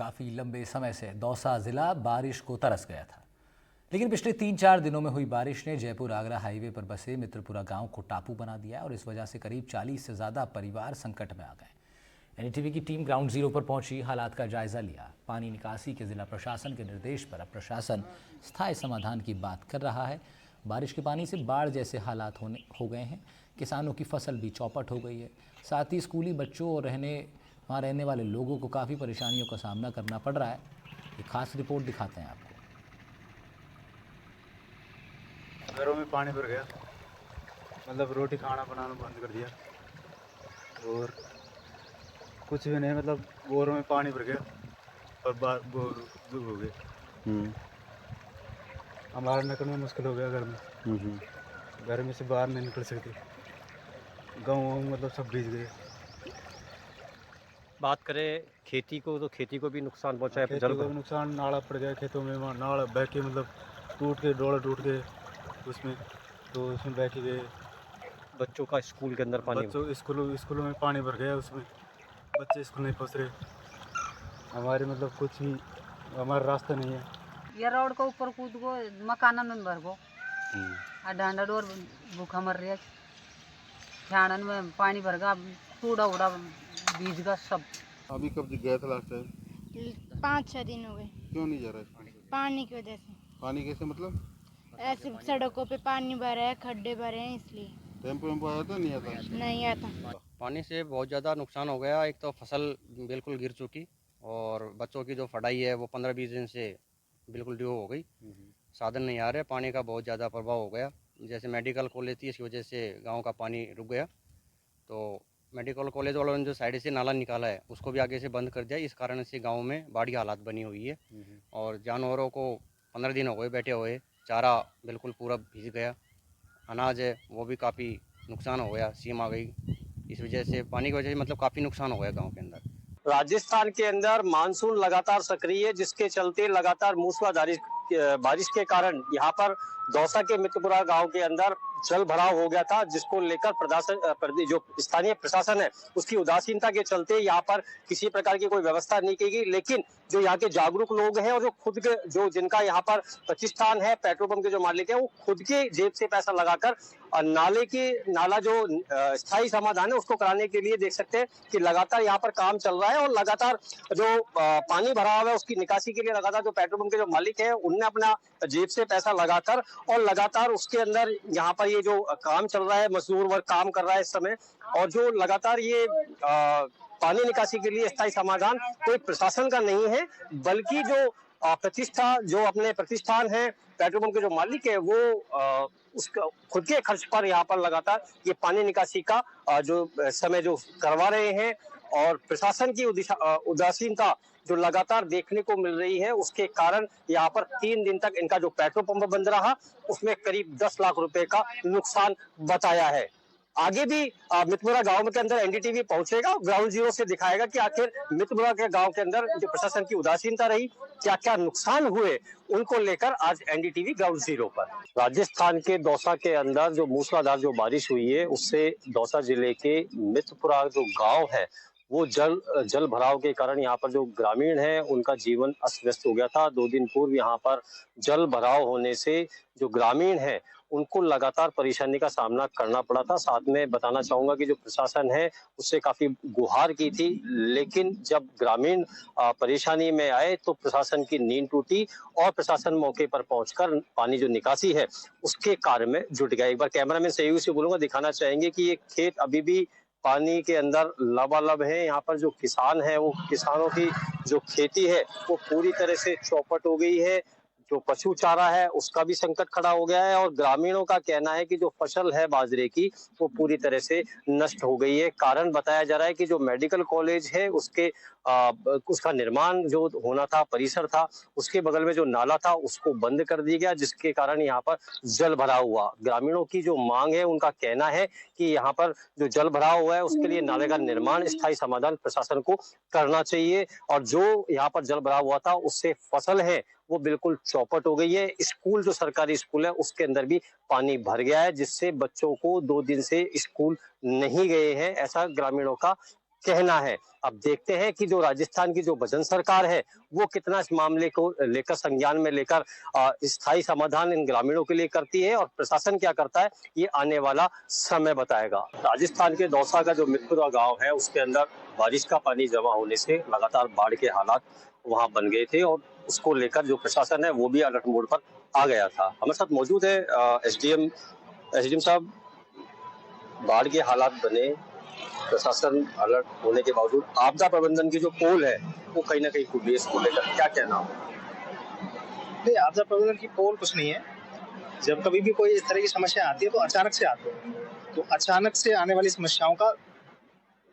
काफ़ी लंबे समय से दौसा ज़िला बारिश को तरस गया था, लेकिन पिछले 3-4 दिनों में हुई बारिश ने जयपुर आगरा हाईवे पर बसे मित्रपुरा गांव को टापू बना दिया और इस वजह से करीब 40 से ज़्यादा परिवार संकट में आ गए। एनडीटीवी की टीम ग्राउंड जीरो पर पहुंची, हालात का जायजा लिया। पानी निकासी के जिला प्रशासन के निर्देश पर अब प्रशासन स्थायी समाधान की बात कर रहा है। बारिश के पानी से बाढ़ जैसे हालात हो गए हैं। किसानों की फसल भी चौपट हो गई है। साथ ही स्कूली बच्चों और वहाँ रहने वाले लोगों को काफ़ी परेशानियों का सामना करना पड़ रहा है। एक खास रिपोर्ट दिखाते हैं आपको। घरों में पानी भर गया, मतलब रोटी खाना बनाना बंद कर दिया और कुछ भी नहीं, मतलब बोरों में पानी भर गया और बोर डूब हो गए। हमारा निकलना मुश्किल हो गया घर में। घर में से बाहर नहीं निकल सकते। गाँव मतलब सब भीग गए। बात करें खेती को तो खेती को भी नुकसान पहुंचा है। खेती को भी नुकसान, नाला पड़ गया खेतों में, नाला बह के मतलब टूट के डोला टूट गए उसमें, तो उसमें बह के गए। बच्चों का स्कूल के अंदर पानी, बच्चों स्कूलों में पानी भर गया, उसमें बच्चे स्कूल नहीं पहुँच रहे। हमारे मतलब कुछ भी हमारा रास्ता नहीं है। ये रोड को ऊपर कूद गो, मकान में भर गो, डांडा डोर भूखा मर रहा। छाड़न में पानी भर गया, टूड़ा उड़ा बीज का सब। अभी कब गया था लास्ट टाइम? 5-6 दिन हो गए। क्यों नहीं जा रहा है? पानी की वजह से। पानी कैसे मतलब? ऐसे सड़कों पे पानी भरा है, खड्डे भरे हैं, इसलिए। टेम्पो आया था नहीं आता? नहीं आता। पानी से बहुत ज़्यादा नुकसान हो गया। एक तो फसल बिल्कुल गिर चुकी और बच्चों की जो पढ़ाई है वो 15-20 दिन से बिल्कुल ड्यू हो गई। साधन नहीं आ रहे, पानी का बहुत ज़्यादा प्रभाव हो गया। जैसे मेडिकल कॉलेज थी, इसकी वजह से गांव का पानी रुक गया, तो मेडिकल कॉलेज वालों ने जो साइड से नाला निकाला है उसको भी आगे से बंद कर दिया। इस कारण से गांव में बाढ़ की हालात बनी हुई है और जानवरों को 15 दिन हो गए बैठे हुए। चारा बिल्कुल पूरा भीग गया, अनाज है वो भी काफ़ी नुकसान हो गया, सीम आ गई। इस वजह से पानी की वजह से मतलब काफ़ी नुकसान हो गया गांव के अंदर। राजस्थान के अंदर मानसून लगातार सक्रिय है, जिसके चलते लगातार मूसलाधार बारिश के कारण यहाँ पर दौसा के मित्रपुरा गांव के अंदर जल भराव हो गया था, जिसको लेकर जो स्थानीय प्रशासन है उसकी उदासीनता के चलते यहाँ पर किसी प्रकार की कोई व्यवस्था नहीं की गई। लेकिन जो यहाँ के जागरूक लोग हैं और जो खुद के जो जिनका यहाँ पर प्रतिष्ठान है, पेट्रोल पंप के जो मालिक है, वो खुद के जेब से पैसा लगाकर नाला जो स्थायी समाधान है उसको कराने के लिए देख सकते हैं कि लगातार यहाँ पर काम चल रहा है। और लगातार जो पानी भरा हुआ है उसकी निकासी के लिए लगातार जो पेट्रोल पंप के जो मालिक है उनने अपना जेब से पैसा लगाकर और लगातार उसके अंदर यहाँ पर ये जो काम चल रहा है, मजदूर वर्ग काम कर रहा है इस समय। और जो लगातार ये पानी निकासी के लिए स्थायी समाधान कोई प्रशासन का नहीं है, बल्कि जो जो अपने प्रतिष्ठान है, पेट्रोल पंप के जो मालिक है, वो उसका खुद के खर्च पर यहाँ पर लगातार ये पानी निकासी का जो समय जो करवा रहे हैं। और प्रशासन की उदासीनता जो लगातार देखने को मिल रही है, उसके कारण यहाँ पर 3 दिन तक इनका जो पेट्रोल पंप बंद रहा, उसमें करीब 10 लाख रुपए का नुकसान बताया है। आगे भी मित्रपुरा गांव के अंदर एनडीटीवी पहुंचेगा, ग्राउंड जीरो से दिखाएगा कि आखिर मित्रपुरा के गांव के अंदर जो प्रशासन की उदासीनता रही, क्या क्या नुकसान हुए, उनको लेकर आज एनडीटीवी ग्राउंड जीरो पर। राजस्थान के दौसा के अंदर जो मूसलाधार जो बारिश हुई है, उससे दौसा जिले के मित्रपुरा जो गाँव है वो जल भराव के कारण यहाँ पर जो ग्रामीण है उनका जीवन अस्त व्यस्त हो गया था। 2 दिन पूर्व यहाँ पर जल भराव होने से जो ग्रामीण है उनको लगातार परेशानी का सामना करना पड़ा था। साथ में बताना चाहूंगा कि जो प्रशासन है उससे काफी गुहार की थी, लेकिन जब ग्रामीण परेशानी में आए तो प्रशासन की नींद टूटी और प्रशासन मौके पर पहुंचकर पानी जो निकासी है उसके कार्य में जुट गया। एक बार कैमरामैन सहयोगी से बोलूंगा, दिखाना चाहेंगे कि ये खेत अभी भी पानी के अंदर लबालब है। यहाँ पर जो किसान है, वो किसानों की जो खेती है वो पूरी तरह से चौपट हो गई है। जो पशु चारा है उसका भी संकट खड़ा हो गया है और ग्रामीणों का कहना है कि जो फसल है बाजरे की वो पूरी तरह से नष्ट हो गई है। कारण बताया जा रहा है कि जो मेडिकल कॉलेज है उसका निर्माण जो होना था, परिसर था, उसके बगल में जो नाला था उसको बंद कर दिया गया, जिसके कारण यहाँ पर जल भराव हुआ। ग्रामीणों की जो मांग है, उनका कहना है कि यहाँ पर जो जल भराव हुआ है उसके लिए नाले का निर्माण, स्थायी समाधान प्रशासन को करना चाहिए। और जो यहाँ पर जल भराव हुआ था उससे फसल है वो बिल्कुल चौपट हो गई है। स्कूल जो सरकारी स्कूल है उसके अंदर भी पानी भर गया है, जिससे बच्चों को 2 दिन से स्कूल नहीं गए हैं, ऐसा ग्रामीणों का कहना है। अब देखते हैं कि जो राजस्थान की जो भजन सरकार है वो कितना इस मामले को लेकर संज्ञान में लेकर स्थायी समाधान इन ग्रामीणों के लिए करती है और प्रशासन क्या करता है ये आने वाला समय बताएगा। राजस्थान के दौसा का जो मितपुरा गांव है उसके अंदर बारिश का पानी जमा होने से लगातार बाढ़ के हालात वहां बन गए थे और उसको लेकर जो प्रशासन है वो भी अलर्ट मोड पर आ गया था। हमारे साथ मौजूद है एसडीएम साहब। बाढ़ के हालात बने, प्रशासन अलर्ट होने के बावजूद आपदा प्रबंधन की जो पोल है वो कहीं ना कहीं टूट गई, इसको लेकर क्या कहना हो? नहीं, आपदा प्रबंधन की पोल कुछ नहीं है। जब कभी भी कोई इस तरह की समस्या आती है तो अचानक से आती है, तो अचानक से आने वाली समस्याओं का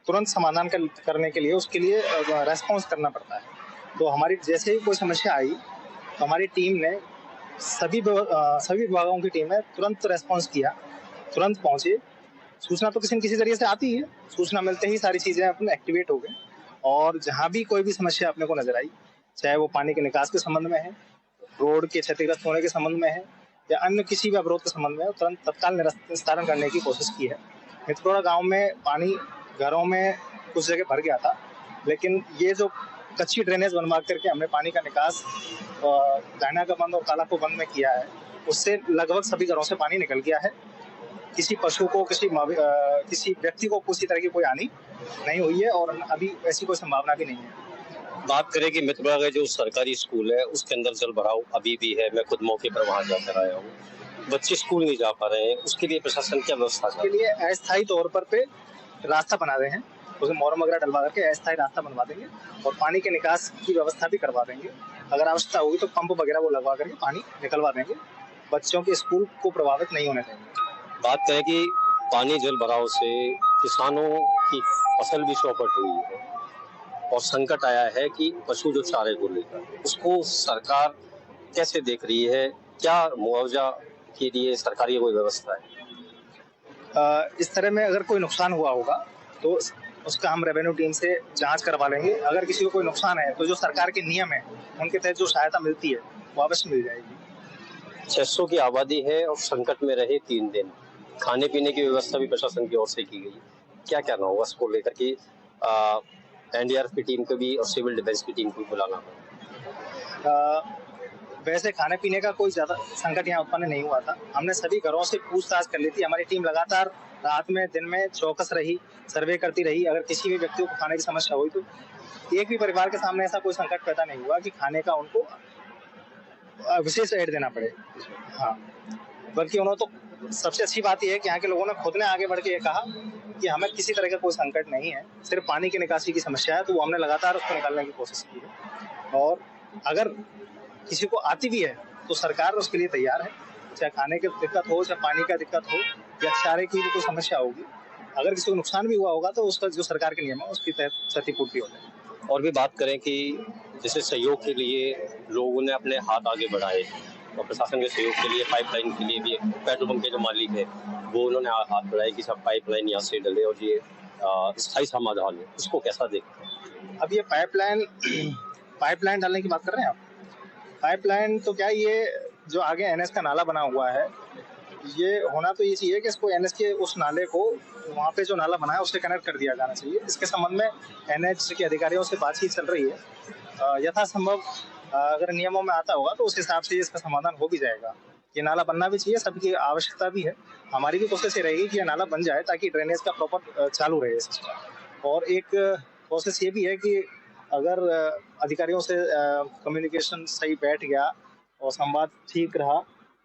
तुरंत समाधान करने के लिए उसके लिए रेस्पॉन्स करना पड़ता है। तो हमारी जैसे ही कोई समस्या आई तो हमारी टीम ने सभी विभागों की टीम ने तुरंत रेस्पॉन्स किया, तुरंत पहुंचे। सूचना तो किसी न किसी जरिए से आती है, सूचना मिलते ही सारी चीजें अपने एक्टिवेट हो गई और जहां भी कोई भी समस्या अपने को नजर आई, चाहे वो पानी के निकास के संबंध में है, रोड के क्षतिग्रस्त होने के संबंध में है या अन्य किसी भी अवरोध के संबंध में है, तुरंत तत्काल निस्तारण करने की कोशिश की है। मितपुरा गाँव में पानी घरों में कुछ जगह भर गया था, लेकिन ये जो कच्ची ड्रेनेज बनवा करके हमने पानी का निकास दायना का बंद और काला को बंद में किया है, उससे लगभग सभी घरों से पानी निकल गया है। किसी पशु को किसी व्यक्ति को किसी तरह की कोई हानि नहीं हुई है और अभी ऐसी कोई संभावना भी नहीं है। बात करें कि मितपुरा का जो सरकारी स्कूल है उसके अंदर जल भराव अभी भी है। मैं खुद मौके पर वहां जाकर आया हूँ, बच्चे स्कूल नहीं जा पा रहे हैं। उसके लिए प्रशासन क्या व्यवस्था के लिए अस्थायी तौर पर पे रास्ता बना रहे हैं, उसमें मोरम वगैरह डलवा करके अस्थायी रास्ता बनवा देंगे और पानी के निकास की व्यवस्था भी करवा देंगे। अगर आवश्यकता होगी तो पंप वगैरह वो लगवा करके पानी निकलवा देंगे। बच्चों के स्कूल को प्रभावित नहीं होने देंगे। बात करें कि पानी जल भराव से किसानों की फसल भी चौपट हुई है और संकट आया है कि पशु जो चारे को लेकर उसको सरकार कैसे देख रही है? क्या मुआवजा के लिए सरकारी कोई व्यवस्था है? इस तरह में अगर कोई नुकसान हुआ होगा तो उसका हम रेवेन्यू टीम से जांच करवा लेंगे। अगर किसी को कोई नुकसान है तो जो सरकार के नियम है उनके तहत जो सहायता मिलती है वो अवश्य मिल जाएगी। 600 की आबादी है और संकट में रहे 3 दिन, खाने पीने की व्यवस्था भी प्रशासन की ओर से की गई। क्या कहना होगा इसको लेकर कि एनडीआरएफ की टीम को भी और सिविल डिफेंस की टीम को भी बुलाना पड़ा? वैसे खाने पीने का कोई ज्यादा संकट यहाँ उत्पन्न नहीं हुआ था। हमने सभी घरों से पूछताछ कर ली थी। हमारी टीम लगातार रात में दिन में चौकस रही, सर्वे करती रही। अगर किसी भी व्यक्ति को खाने की समस्या हुई तो एक भी परिवार के सामने ऐसा कोई संकट पैदा नहीं हुआ कि खाने का उनको विशेष एड देना पड़े। हाँ, बल्कि उन्होंने तो सबसे अच्छी बात यह है कि यहाँ के लोगों ने खुद ने आगे बढ़ के ये कहा कि हमें किसी तरह का कोई संकट नहीं है, सिर्फ पानी की निकासी की समस्या है। तो वो हमने लगातार उसको निकालने की कोशिश की है और अगर किसी को आती भी है तो सरकार उसके लिए तैयार है। चाहे खाने की दिक्कत हो, चाहे पानी का दिक्कत हो या चारे की भी कोई समस्या होगी, अगर किसी को नुकसान भी हुआ होगा तो उसका जो सरकार के नियम है उसकी तहत क्षतिपूर्ति हो जाएगी। और भी बात करें कि जैसे सहयोग के लिए लोगों ने अपने हाथ आगे बढ़ाए और प्रशासन के सहयोग के लिए पाइपलाइन के लिए भी पेट्रोल पंप के जो मालिक है वो उन्होंने हाथ बढ़ाए कि सब पाइपलाइन यहाँ से डले और ये स्थायी समाधान है, उसको कैसा देखते हैं? अब ये पाइपलाइन डालने की बात कर रहे हैं आप? पाइपलाइन तो क्या, ये जो आगे एनएच का नाला बना हुआ है, ये होना तो ये चाहिए कि इसको एनएच के उस नाले को वहाँ पे जो नाला बना है उससे कनेक्ट कर दिया जाना चाहिए। इसके संबंध में एनएच के अधिकारियों से बातचीत चल रही है। यथासंभव अगर नियमों में आता होगा तो उस हिसाब से इसका समाधान हो भी जाएगा। ये नाला बनना भी चाहिए, सबकी आवश्यकता भी है। हमारी भी कोशिश ये रहेगी कि ये नाला बन जाए ताकि ड्रेनेज का प्रॉपर चालू रहे सिस्टम। और एक कोशिश ये भी है कि अगर अधिकारियों से कम्युनिकेशन सही बैठ गया और संवाद ठीक रहा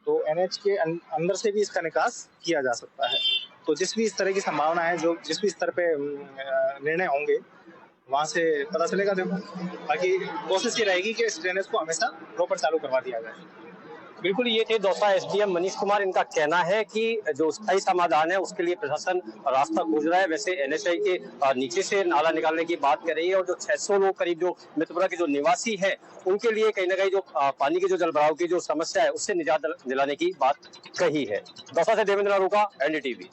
तो एनएच के अंदर से भी इसका निकास किया जा सकता है। तो जिस भी इस तरह की संभावना है, जो जिस भी स्तर पे निर्णय होंगे वहां से पता चलेगा। देखो, बाकी कोशिश ये रहेगी कि इस ड्रेनेज को हमेशा प्रॉपर चालू करवा दिया जाए। बिल्कुल, ये थे दौसा एसडीएम मनीष कुमार। इनका कहना है कि जो स्थायी समाधान है उसके लिए प्रशासन रास्ता खोज रहा है। वैसे एनएचआई के नीचे से नाला निकालने की बात कर रही है और जो 600 लोग करीब जो मितपुरा के जो निवासी है उनके लिए कहीं ना कहीं जो पानी के जो जल भराव की जो समस्या है उससे निजात दिलाने की बात कही है। दौसा से देवेंद्र अरोका, एनडीटीवी।